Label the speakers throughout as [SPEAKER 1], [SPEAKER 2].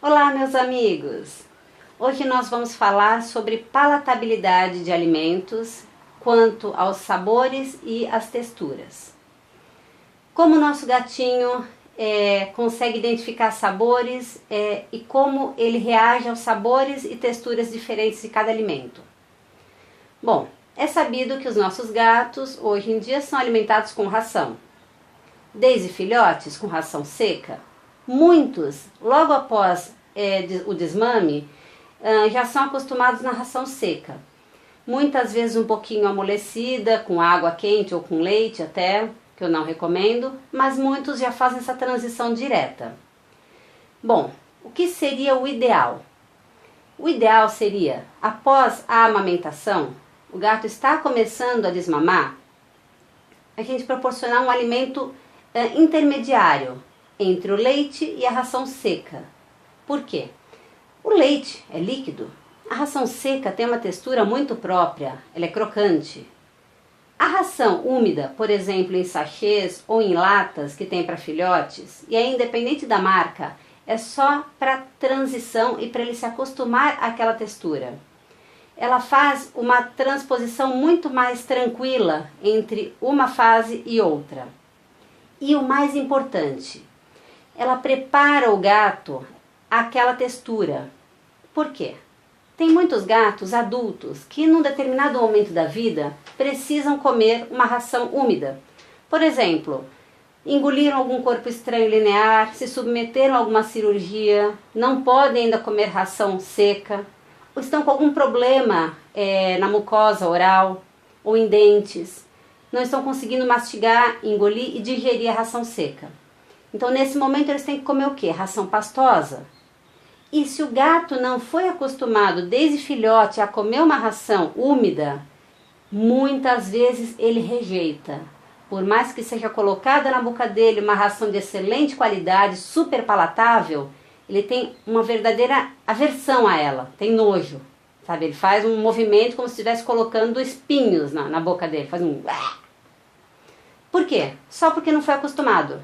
[SPEAKER 1] Olá, meus amigos! Hoje nós vamos falar sobre palatabilidade de alimentos quanto aos sabores e às texturas. Como o nosso gatinho consegue identificar sabores e como ele reage aos sabores e texturas diferentes de cada alimento. Bom, é sabido que os nossos gatos hoje em dia são alimentados com ração. Desde filhotes com ração seca, muitos, logo após o desmame, já são acostumados na ração seca. Muitas vezes um pouquinho amolecida, com água quente ou com leite até, que eu não recomendo, mas muitos já fazem essa transição direta. Bom, o que seria o ideal? O ideal seria, após a amamentação, o gato está começando a desmamar, a gente proporcionar um alimento intermediário entre o leite e a ração seca. Por quê? O leite é líquido, a ração seca tem uma textura muito própria, ela é crocante. A ração úmida, por exemplo, em sachês ou em latas que tem para filhotes, e é independente da marca, é só para transição e para ele se acostumar àquela textura. Ela faz uma transposição muito mais tranquila entre uma fase e outra. E o mais importante, ela prepara o gato àquela textura. Por quê? Tem muitos gatos adultos que num determinado momento da vida precisam comer uma ração úmida. Por exemplo, engoliram algum corpo estranho linear, se submeteram a alguma cirurgia, não podem ainda comer ração seca, ou estão com algum problema na mucosa oral ou em dentes. Não estão conseguindo mastigar, engolir e digerir a ração seca. Então, nesse momento, eles têm que comer o quê? Ração pastosa. E se o gato não foi acostumado desde filhote a comer uma ração úmida, muitas vezes ele rejeita. Por mais que seja colocada na boca dele uma ração de excelente qualidade, super palatável, ele tem uma verdadeira aversão a ela, tem nojo. Sabe? Ele faz um movimento como se estivesse colocando espinhos na boca dele, faz um... Por quê? Só porque não foi acostumado.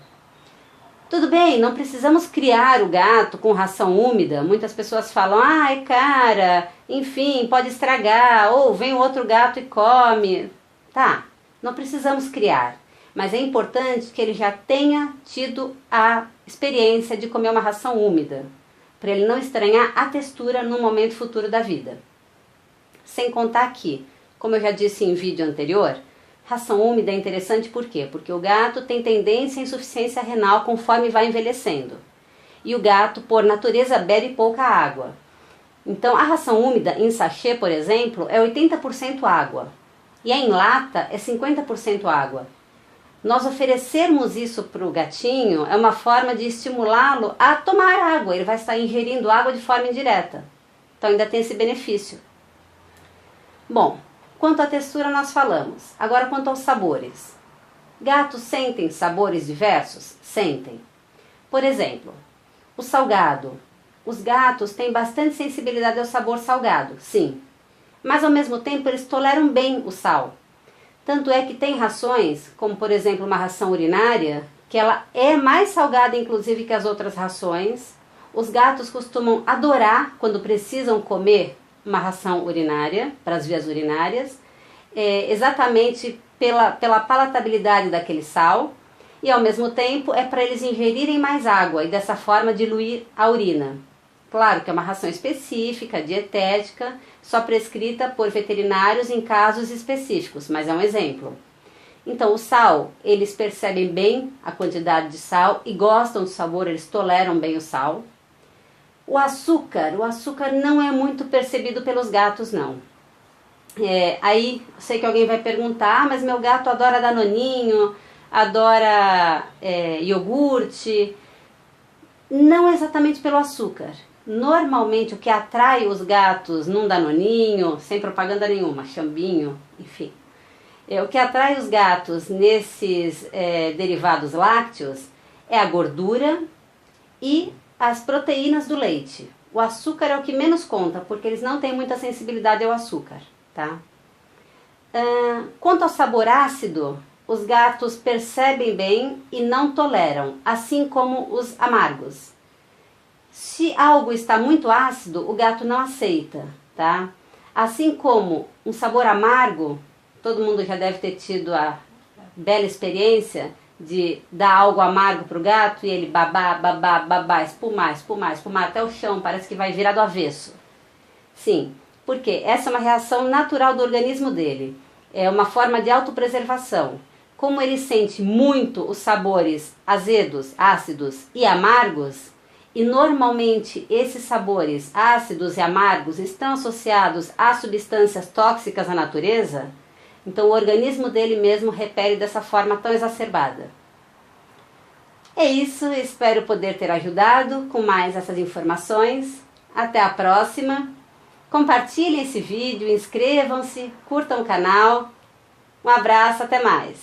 [SPEAKER 1] Tudo bem, não precisamos criar o gato com ração úmida. Muitas pessoas falam, ai cara, enfim, pode estragar, ou vem outro gato e come. Tá, não precisamos criar, mas é importante que ele já tenha tido a experiência de comer uma ração úmida, para ele não estranhar a textura no momento futuro da vida. Sem contar que, como eu já disse em vídeo anterior, ração úmida é interessante por quê? Porque o gato tem tendência à insuficiência renal conforme vai envelhecendo. E o gato, por natureza, bebe pouca água. Então, a ração úmida em sachê, por exemplo, é 80% água. E a em lata é 50% água. Nós oferecermos isso para o gatinho é uma forma de estimulá-lo a tomar água. Ele vai estar ingerindo água de forma indireta. Então, ainda tem esse benefício. Bom, quanto à textura nós falamos. Agora quanto aos sabores. Gatos sentem sabores diversos? Sentem. Por exemplo, o salgado. Os gatos têm bastante sensibilidade ao sabor salgado, sim. Mas ao mesmo tempo eles toleram bem o sal. Tanto é que tem rações, como por exemplo uma ração urinária, que ela é mais salgada inclusive que as outras rações. Os gatos costumam adorar quando precisam comer uma ração urinária, para as vias urinárias, exatamente pela palatabilidade daquele sal, e ao mesmo tempo é para eles ingerirem mais água e dessa forma diluir a urina. Claro que é uma ração específica, dietética, só prescrita por veterinários em casos específicos, mas é um exemplo. Então o sal, eles percebem bem a quantidade de sal e gostam do sabor, eles toleram bem o sal. O açúcar não é muito percebido pelos gatos, não. Aí, sei que alguém vai perguntar, mas meu gato adora danoninho, adora iogurte. Não exatamente pelo açúcar. Normalmente, o que atrai os gatos num danoninho, sem propaganda nenhuma, chambinho, enfim. O que atrai os gatos nesses derivados lácteos é a gordura e as proteínas do leite. O açúcar é o que menos conta, porque eles não têm muita sensibilidade ao açúcar, tá? Quanto ao sabor ácido, os gatos percebem bem e não toleram, assim como os amargos. Se algo está muito ácido, o gato não aceita, tá? Assim como um sabor amargo, todo mundo já deve ter tido a bela experiência de dar algo amargo para o gato e ele babá, babá, babá, espumar, espumar, espumar até o chão, parece que vai virar do avesso. Sim, porque essa é uma reação natural do organismo dele, é uma forma de autopreservação. Como ele sente muito os sabores azedos, ácidos e amargos, e normalmente esses sabores ácidos e amargos estão associados a substâncias tóxicas na natureza, então o organismo dele mesmo repele dessa forma tão exacerbada. É isso, espero poder ter ajudado com mais essas informações. Até a próxima. Compartilhem esse vídeo, inscrevam-se, curtam o canal. Um abraço, até mais.